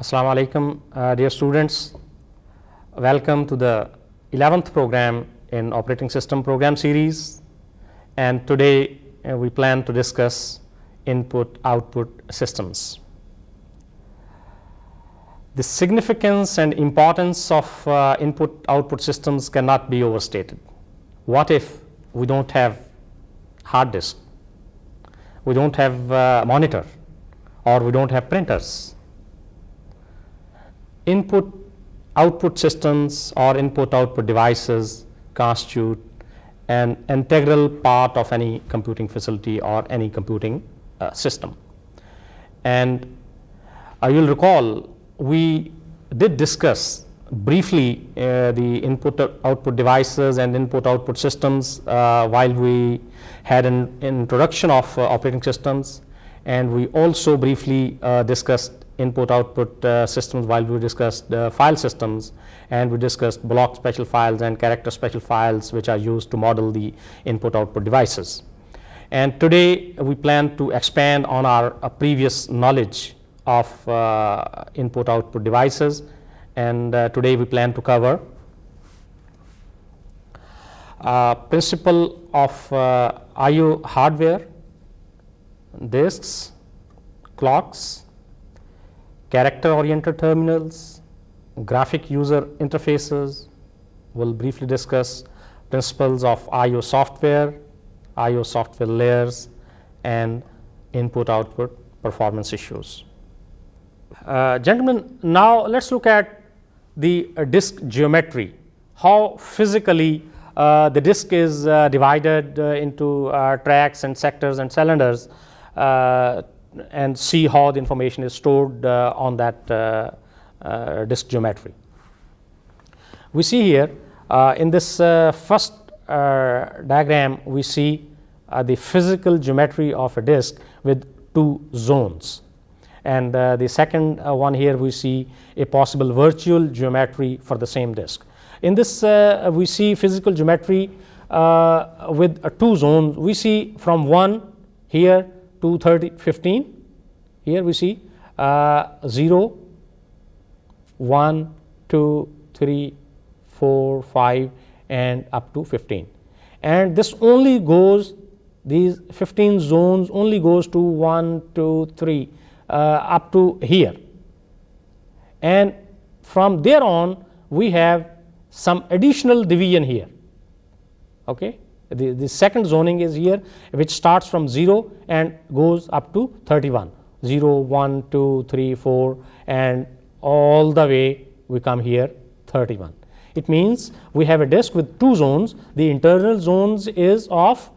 Assalamu alaikum, dear students. Welcome to the 11th program in operating system program series, and today we plan to discuss input output systems. The significance and importance of input output systems cannot be overstated. What if we don't have hard disk, we don't have monitor, or we don't have printers? Input output systems or input output devices constitute an integral part of any computing facility or any computing system. And you'll recall we did discuss briefly the input output devices and input output systems while we had an introduction of operating systems, and we also briefly discussed input output systems while we discussed file systems, and we discussed block special files and character special files which are used to model the input output devices. And today we plan to expand on our previous knowledge of input output devices, and today we plan to cover principle of I/O hardware, disks, clocks, character-oriented terminals, graphic user interfaces. We'll briefly discuss principles of I/O software layers, and input-output performance issues. Gentlemen, now let's look at the disk geometry, how physically the disk is divided into tracks and sectors and cylinders, and see how the information is stored on that disk geometry. We see here in this first diagram, we see the physical geometry of a disk with two zones, and the second one here we see a possible virtual geometry for the same disk. In this we see physical geometry with two zones. We see from 1 here to 15. Here we see 0, 1, 2, 3, 4, 5 and up to 15, and this only goes, these 15 zones only goes to 1, 2, 3 up to here, and from there on we have some additional division here. Okay, the second zoning is here, which starts from 0 and goes up to 31, 0, 1, 2, 3, 4 and all the way we come here 31. It means we have a disk with two zones. The internal zones is of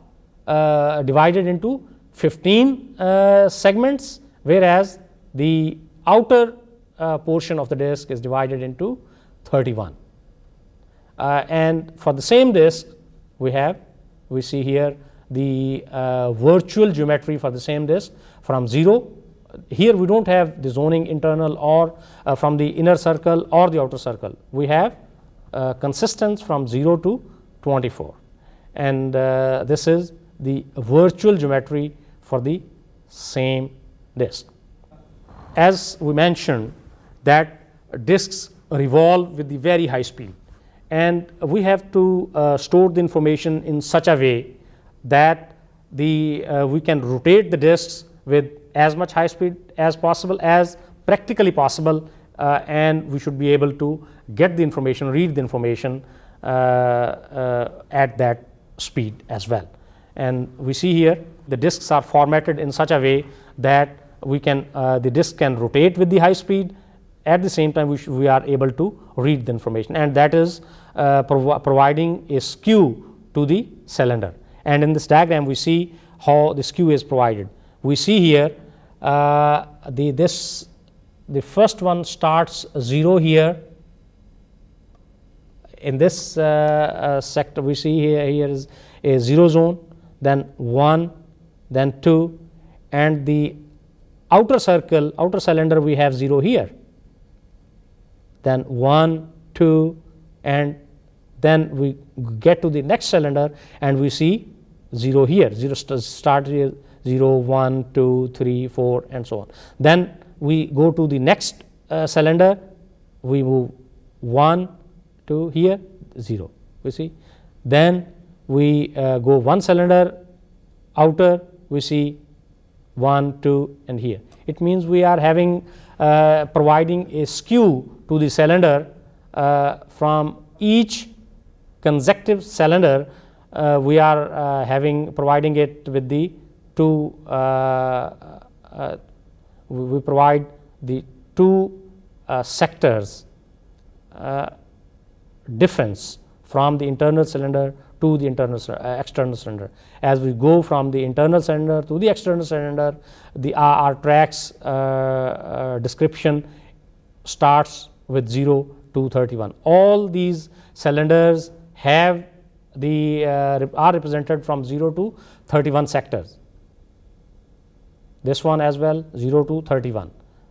divided into 15 segments, whereas the outer portion of the disk is divided into 31. And for the same disk we see here the virtual geometry for the same disk from 0. Here we don't have the zoning internal or from the inner circle or the outer circle. We have consistence from 0 to 24, and this is the virtual geometry for the same disk. As we mentioned that disks revolve with the very high speed, and we have to store the information in such a way that we can rotate the disks with as much high speed as possible, as practically possible, and we should be able to get the information, read the information at that speed as well. And we see here the disks are formatted in such a way that we can the disk can rotate with the high speed. At the same time we are able to read the information, and that is providing a skew to the cylinder. And in this diagram we see how the skew is provided. We see here the first one starts 0 here. In this sector we see here is a 0 zone, then 1, then 2, and the outer cylinder we have 0 here, then 1, 2, and then we get to the next cylinder and we see 0 here, 0 start here, 0, 1, 2, 3, 4 and so on. Then we go to the next cylinder, we move 1 to here, 0, we see. Then we go 1 cylinder outer, we see 1, 2, and here. It means we are having providing a skew to the cylinder from each consecutive cylinder. We are providing it with the two. We provide the two sectors difference from the internal cylinder to the external cylinder. As we go from the internal cylinder to the external cylinder, our tracks description starts with 0 to 31. All these cylinders have are represented from 0 to 31 sectors. This one as well 0 to 31.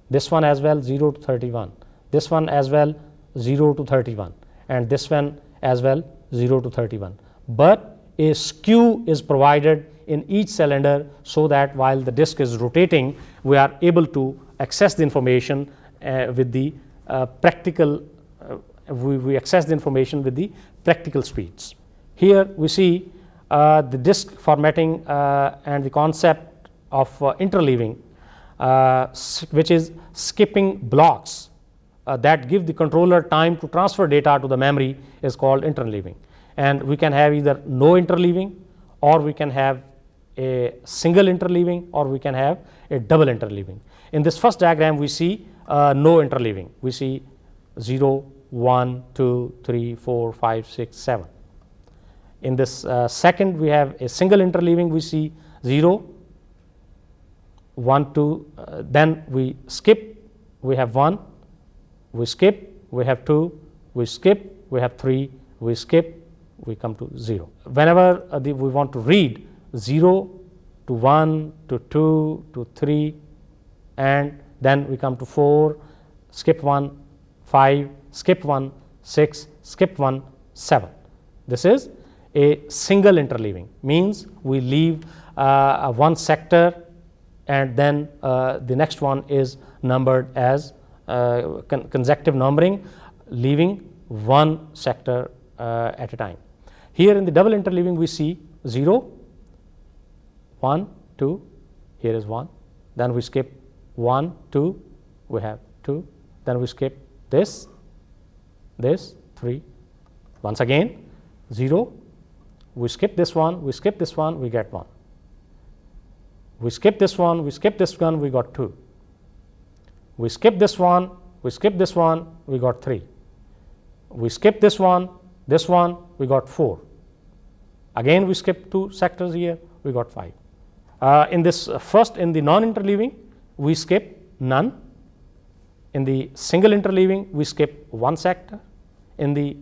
This one as well 0 to 31. This one as well 0 to 31, and this one as well 0 to 31. But a skew is provided in each cylinder so that while the disk is rotating, we are able to access the information with the practical. We access the information with the practical speeds. Here we see the disk formatting and the concept of interleaving, which is skipping blocks that give the controller time to transfer data to the memory, is called interleaving. And we can have either no interleaving, or we can have a single interleaving, or we can have a double interleaving. In this first diagram, we see no interleaving. We see 0, 1, 2, 3, 4, 5, 6, 7. In this second, we have a single interleaving. We see 0, 1, 2, then we skip, we have 1, we skip, we have 2, we skip, we have 3, we skip, we come to 0. Whenever we want to read 0 to 1 to 2 to 3, and then we come to 4, skip 1, 5, skip 1, 6, skip 1, 7. This is a single interleaving, means we leave one sector, and then the next one is numbered as consecutive numbering, leaving one sector at a time. Here in the double interleaving, we see 0, 1, 2, here is 1, then we skip 1, 2, we have 2, then we skip this, 3, once again 0, we skip this one, we skip this one, we get 1. We skip this one, we skip this one, we got 2. We skip this one, we skip this one, we got 3. We skip this one, we got 4. Again, we skip 2 sectors here, we got 5. In this first, in the non-interleaving, we skip none. In the single interleaving, we skip 1 sector. In the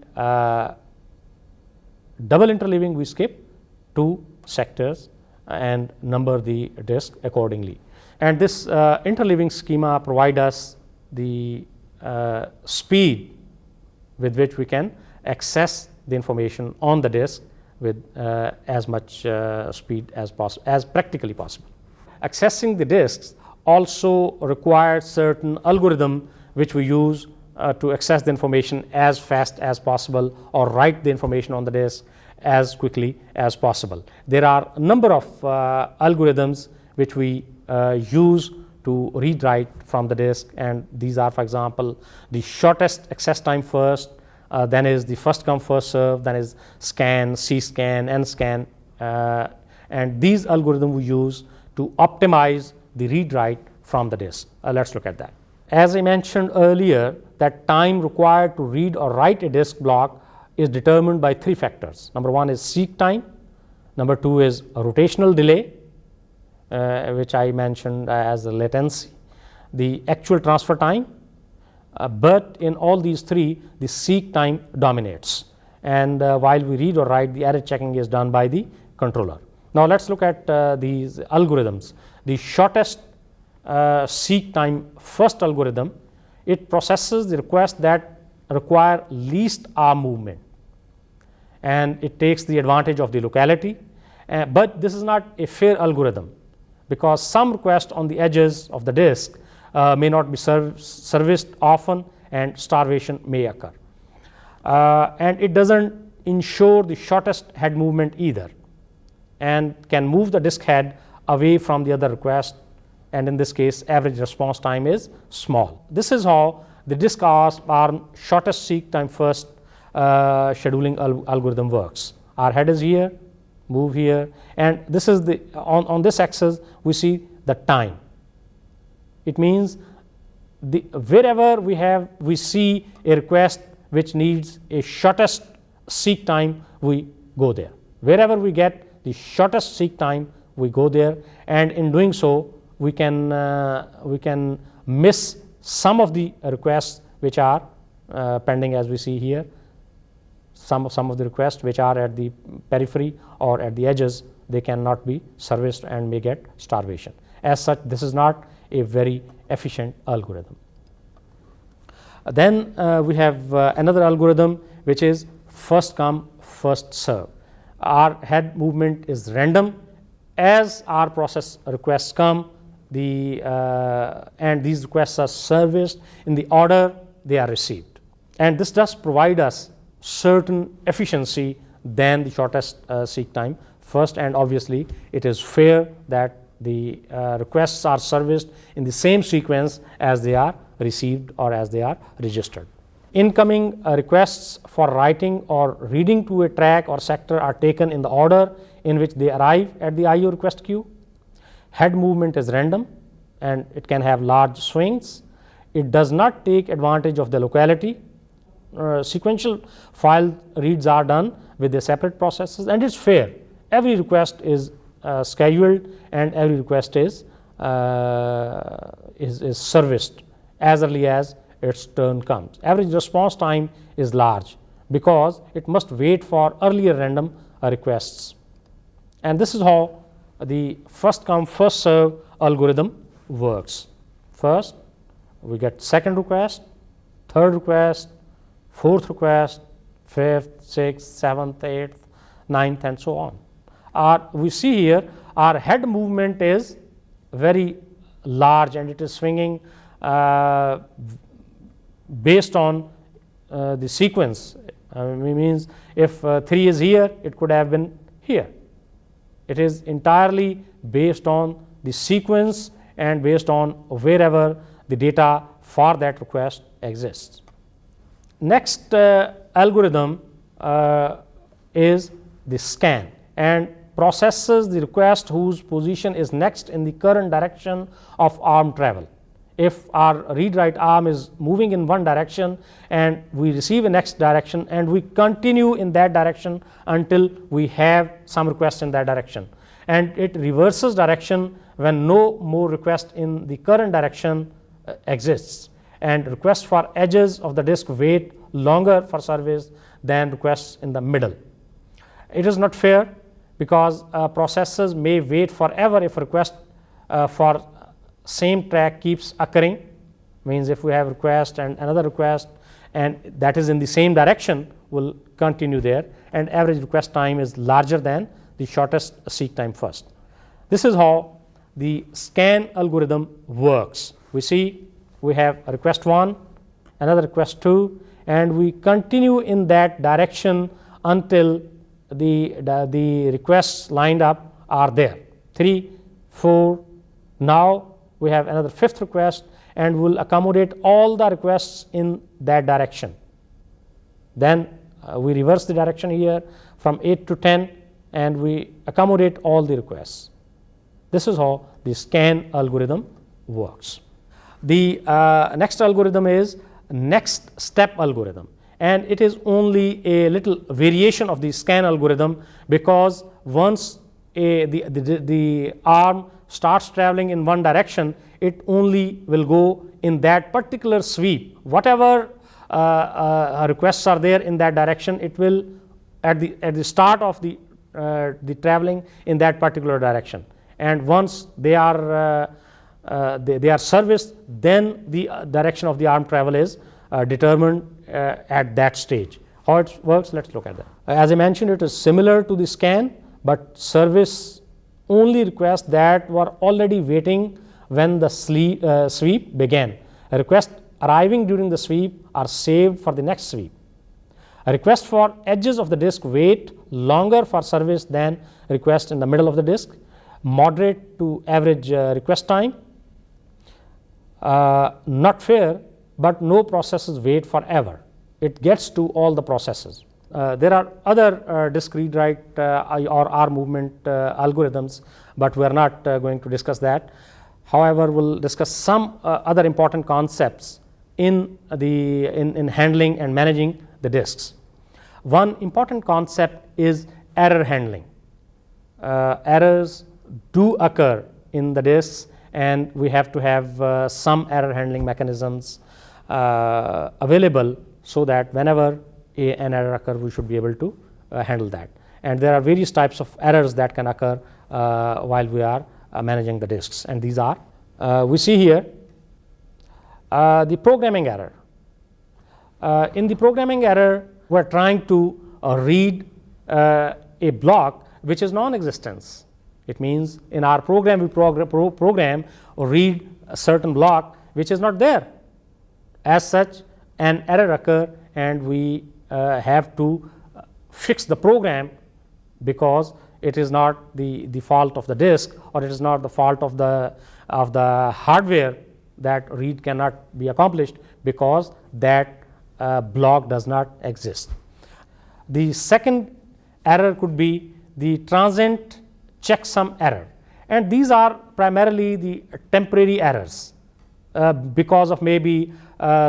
double interleaving, we skip 2 sectors and number the disk accordingly. And this interleaving schema provide us the speed with which we can access the information on the disk with as much speed as possible, as practically possible. Accessing the disks also requires certain algorithm which we use to access the information as fast as possible, or write the information on the disk as quickly as possible. There are a number of algorithms which we use to read write from the disk, and these are, for example, the shortest access time first, then is the first come first serve, then is scan, C-scan, N-scan, and these algorithms we use to optimize the read write from the disk. Let's look at that. As I mentioned earlier, that time required to read or write a disk block is determined by 3 factors. Number 1 is seek time, number 2 is a rotational delay, which I mentioned as the latency, the actual transfer time, but in all these 3, the seek time dominates, and while we read or write, the error checking is done by the controller. Now let's look at these algorithms. The shortest seek time first algorithm, it processes the requests that require least arm movement, and it takes the advantage of the locality, but this is not a fair algorithm, because some requests on the edges of the disk may not be serviced often, and starvation may occur. And it doesn't ensure the shortest head movement either, and can move the disk head away from the other request, and in this case average response time is small. This is how the disk arm shortest seek time first scheduling algorithm works. Our head is here, move here, and this is the on this axis we see the time. It means wherever we see a request which needs a shortest seek time, we go there. Wherever we get the shortest seek time, we go there, and in doing so we can miss some of the requests which are pending, as we see here. Some of the requests which are at the periphery or at the edges, they cannot be serviced and may get starvation. As such, this is not a very efficient algorithm. Then we have another algorithm which is first come first serve. Our head movement is random. As our process requests come, and these requests are serviced in the order they are received, and this does provide us certain efficiency than the shortest seek time first, and obviously it is fair that the requests are serviced in the same sequence as they are received or as they are registered. Incoming requests for writing or reading to a track or sector are taken in the order in which they arrive at the I/O request queue. Head movement is random and it can have large swings. It does not take advantage of the locality. Sequential file reads are done with the separate processes, and it's fair. Every request is scheduled and every request is serviced as early as its turn comes. Average response time is large because it must wait for earlier random requests, and this is how the first come first serve algorithm works. First we get second request, third request, fourth request, fifth, sixth, seventh, eighth, ninth, and so on. We see here our head movement is very large and it is swinging based on the sequence. Means if 3 is here, it could have been here. It is entirely based on the sequence and based on wherever the data for that request exists. Next algorithm is the scan, and processes the request whose position is next in the current direction of arm travel. If our read-write arm is moving in one direction and we receive a next direction, and we continue in that direction until we have some request in that direction, and it reverses direction when no more request in the current direction exists, and requests for edges of the disk wait longer for service than requests in the middle. It is not fair because processes may wait forever if request for same track keeps occurring. Means if we have request and another request and that is in the same direction, will continue there, and average request time is larger than the shortest seek time first. This is how the scan algorithm works. We see we have a request 1, another request 2, and we continue in that direction until the requests lined up are there. 3, 4, now we have another 5th request, and will accommodate all the requests in that direction. Then we reverse the direction here from 8 to 10, and we accommodate all the requests. This is how the scan algorithm works. The next algorithm is next step algorithm, and it is only a little variation of the scan algorithm, because once the arm starts traveling in one direction, it only will go in that particular sweep. Whatever requests are there in that direction, it will at the start of the traveling in that particular direction, and once they are serviced, then the direction of the arm travel is determined at that stage. How it works, let's look at that. As I mentioned, it is similar to the scan, but service only requests that were already waiting when the sweep began. Requests arriving during the sweep are saved for the next sweep. Requests for edges of the disk wait longer for service than requests in the middle of the disk. Moderate to average request time. Not fair, but no processes wait forever. It gets to all the processes. There are other disk read write or R movement algorithms, but we are not going to discuss that. However, we'll discuss some other important concepts in handling and managing the disks. One important concept is error handling. Errors do occur in the disks, and we have to have some error handling mechanisms available so that whenever an error occurs, we should be able to handle that. And there are various types of errors that can occur while we are managing the disks, and these are, we see here the programming error. In the programming error, we are trying to read a block which is non-existence. It means in our program we program or read a certain block which is not there. As such, an error occurs, and we have to fix the program because it is not the fault of the disk, or it is not the fault of the hardware that read cannot be accomplished, because that block does not exist. The second error could be the transient checksum error, and these are primarily the temporary errors because of maybe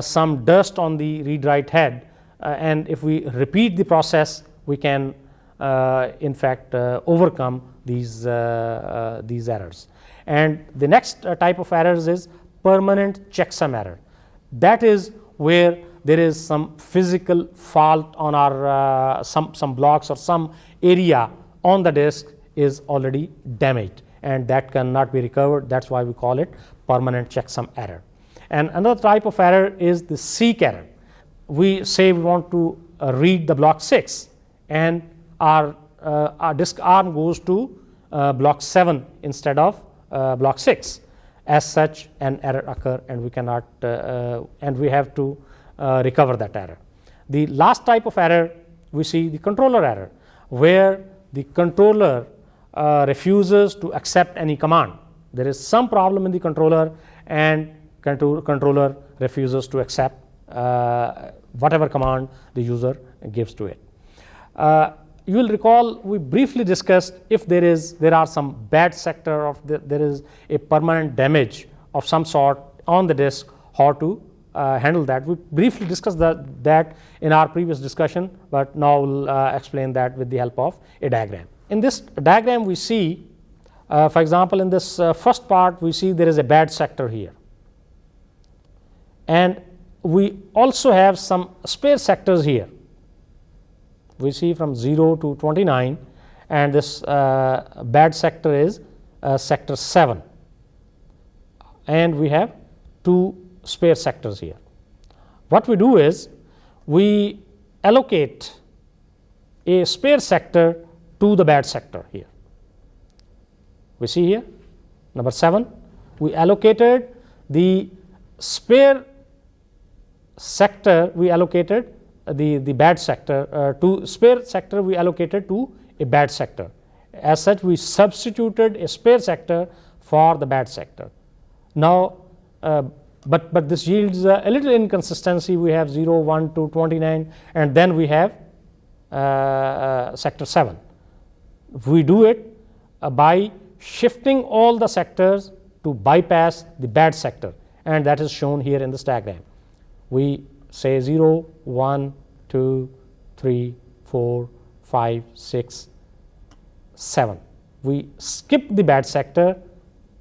some dust on the read write head, and if we repeat the process, we can in fact overcome these errors. And the next type of errors is permanent checksum error. That is where there is some physical fault on our some blocks or some area on the disk is already damaged, and that cannot be recovered. That's why we call it permanent checksum error. And another type of error is the seek error. We say we want to read the block 6, and our disk arm goes to block 7 instead of block 6. As such, an error occurs, and we cannot and we have to recover that error. The last type of error, we see the controller error, where the controller refuses to accept any command. There is some problem in the controller, and controller refuses to accept whatever command the user gives to it. You will recall we briefly discussed if there are some bad sector of there is a permanent damage of some sort on the disk, how to handle that. We briefly discussed that in our previous discussion, but now we'll explain that with the help of a diagram. In this diagram, we see, for example, in this first part, we see there is a bad sector here, and we also have some spare sectors here. We see from 0 to 29, and this bad sector is sector 7, and we have 2 spare sectors here. What we do is we allocate a spare sector to the bad sector here. We see here number 7, we allocated the spare sector, we allocated the bad sector to spare sector, we allocated to a bad sector. As such, we substituted a spare sector for the bad sector. Now, but this yields a little inconsistency. We have 0, 1 to 29, and then we have sector 7. We do it by shifting all the sectors to bypass the bad sector, and that is shown here in this diagram. We say 0, 1, 2, 3, 4, 5, 6, 7. We skip the bad sector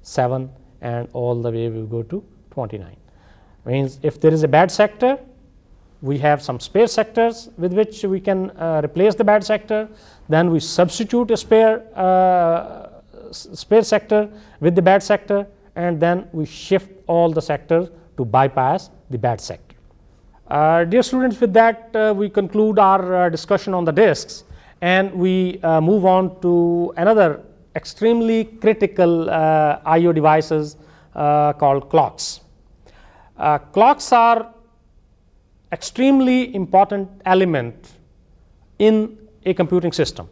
7, and all the way we go to 29. Means if there is a bad sector, we have some spare sectors with which we can replace the bad sector. Then we substitute a spare sector with the bad sector, and then we shift all the sectors to bypass the bad sector. Dear students, with that we conclude our discussion on the disks, and we move on to another extremely critical I/O devices called clocks. Clocks are extremely important element in a computing system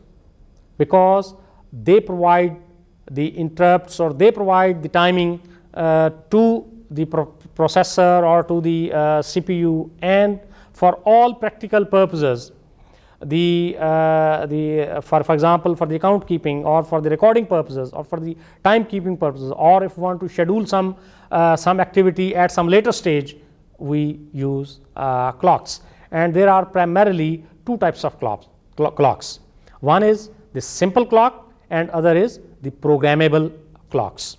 because they provide the interrupts or they provide the timing to the processor or to the CPU, and for all practical purposes for example for the account keeping or for the recording purposes or for the time keeping purposes, or if we want to schedule some activity at some later stage, we use clocks. And there are primarily two types of clocks. One is the simple clock and other is the programmable clocks.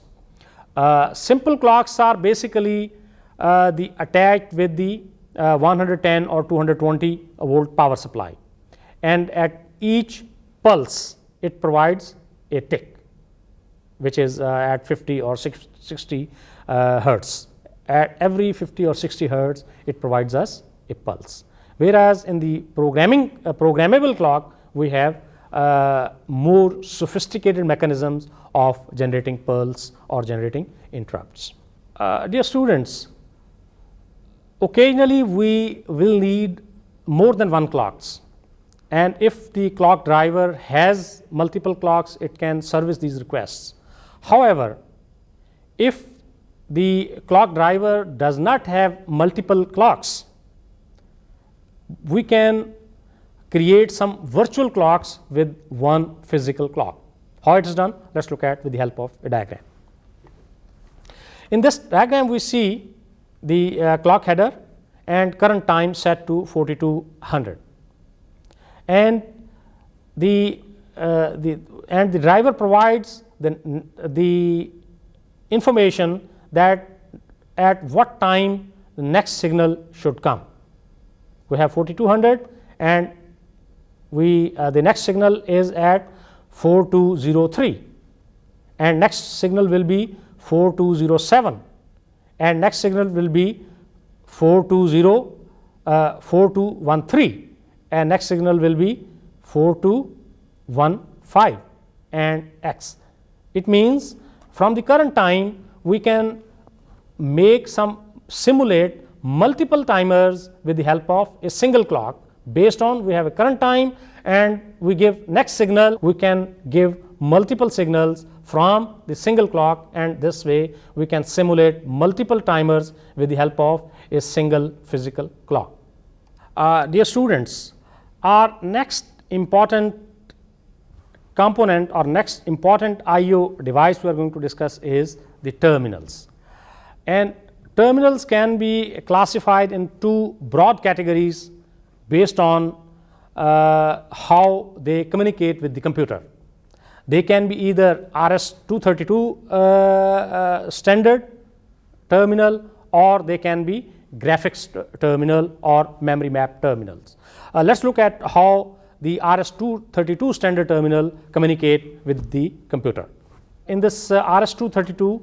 Simple clocks are basically the attached with the 110 or 220 volt power supply, and at each pulse it provides a tick which is at 50 or 60 hertz. At every 50 or 60 hertz it provides us a pulse, whereas in the programmable clock we have more sophisticated mechanisms of generating pulse or generating interrupts. Dear students, occasionally we will need more than one clocks, and if the clock driver has multiple clocks, it can service these requests. However, if the clock driver does not have multiple clocks, we can create some virtual clocks with one physical clock. How it is done? Let's look at with the help of a diagram. In this diagram we see the clock header and current time set to 4200, and the driver provides the information that at what time the next signal should come. We have 4200 and the next signal is at 4203, and next signal will be 4207, and next signal will be 4213, and next signal will be 4215 and X. It means from the current time we can simulate multiple timers with the help of a single clock. Based on we have a current time and we give next signal, we can give multiple signals from the single clock, and this way we can simulate multiple timers with the help of a single physical clock. Dear students, our next important component or next important I/O device we are going to discuss is the terminals. And terminals can be classified in two broad categories based on how they communicate with the computer. They can be either RS-232 standard terminal, or they can be graphics terminal or memory map terminals. Let's look at how the RS-232 standard terminal communicate with the computer. In this RS-232,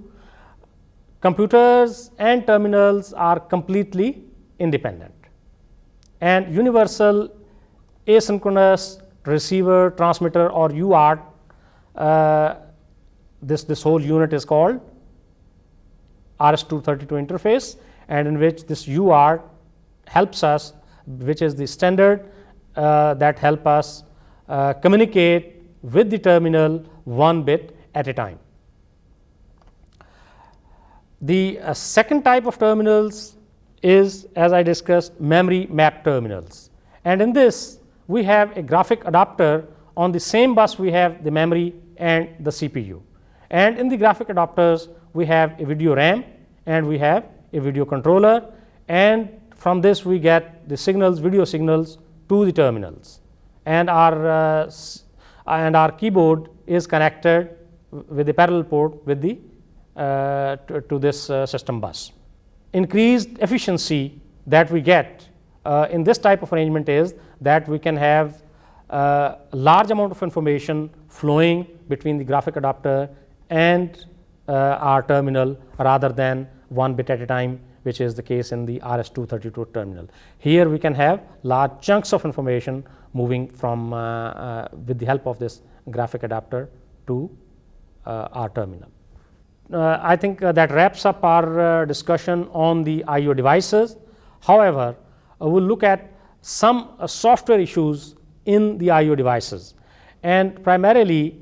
computers and terminals are completely independent, and universal asynchronous receiver transmitter or UART, this whole unit is called RS-232 interface, and in which this UART helps us, which is the standard that help us communicate with the terminal one bit at a time. The second type of terminals is, as I discussed, memory map terminals, and in this we have a graphic adapter. On the same bus we have the memory and the CPU, and in the graphic adapters we have a video RAM and we have a video controller, and from this we get the signals, video signals to the terminals, and our keyboard is connected with the parallel port with the to this system bus. Increased efficiency that we get in this type of arrangement is that we can have a large amount of information flowing between the graphic adapter and our terminal rather than one bit at a time, which is the case in the RS-232 terminal. Here we can have large chunks of information moving from with the help of this graphic adapter to our terminal. I think that wraps up our discussion on the I/O devices. However, we'll look at some software issues in the I/O devices, and primarily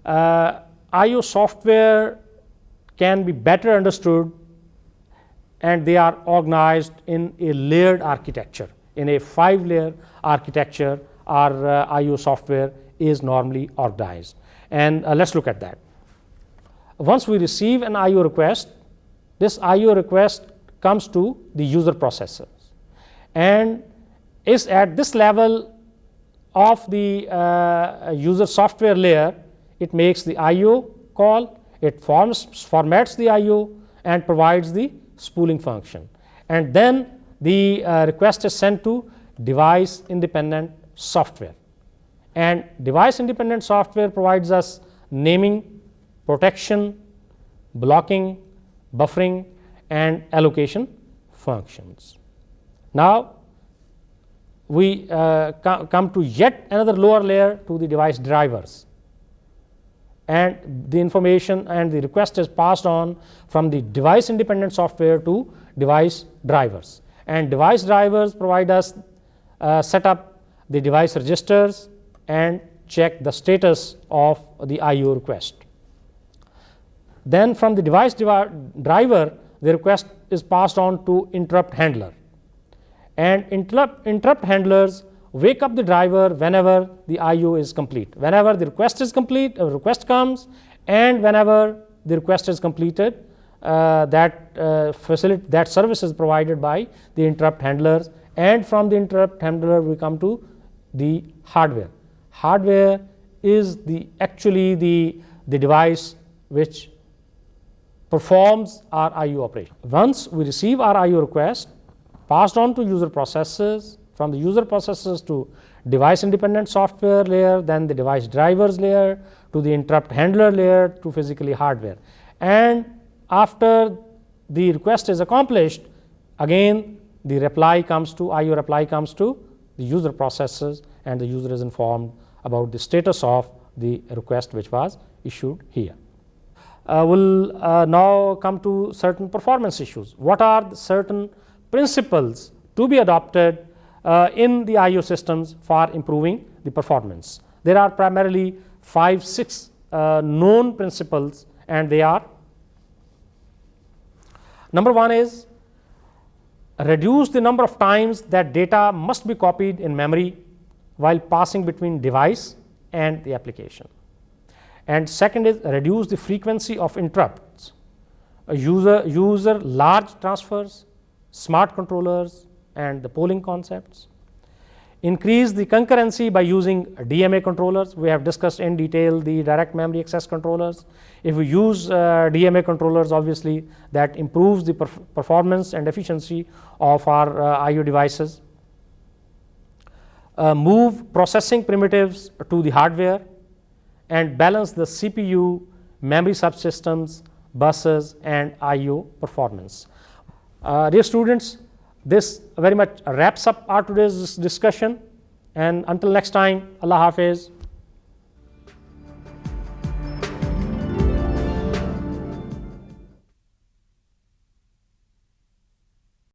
I/O software can be better understood, and they are organized in a layered architecture. In a 5-layer architecture, our I/O software is normally organized, and let's look at that. Once we receive an I/O request, this I/O request comes to the user processors and is at this level of the user software layer. It makes the I/O call, it formats the I/O and provides the spooling function, and then the request is sent to device independent software, and device independent software provides us naming, protection, blocking, buffering, and allocation functions. Now we come to yet another lower layer, to the device drivers, and the information and the request is passed on from the device independent software to device drivers, and device drivers provide us set up the device registers and check the status of the I/O request. Then from the device driver, the request is passed on to interrupt handler, and interrupt handlers wake up the driver whenever the I/O is complete. Whenever the request is complete, a request comes, and whenever the request is completed, that service is provided by the interrupt handlers, and from the interrupt handler we come to the hardware. Hardware is actually the device which performs our I/O operation. Once we receive our I/O request, passed on to user processors, from the user processors to device independent software layer, then the device drivers layer, to the interrupt handler layer, to physically hardware. And after the request is accomplished, again the reply comes to I/O reply comes to the user processors, and the user is informed about the status of the request which was issued here. We'll now come to certain performance issues. What are the certain principles to be adopted in the I/O systems for improving the performance? There are primarily 5-6 known principles, and they are: number one is reduce the number of times that data must be copied in memory while passing between device and the application. And second is reduce the frequency of interrupts. User large transfers, smart controllers, and the polling concepts. Increase the concurrency by using DMA controllers. We have discussed in detail the direct memory access controllers. If we use DMA controllers, obviously that improves the performance and efficiency of our I/O devices. Move processing primitives to the hardware, and balance the CPU, memory subsystems, buses, and I/O performance. Dear students, this very much wraps up our today's discussion, and until next time, Allah Hafiz.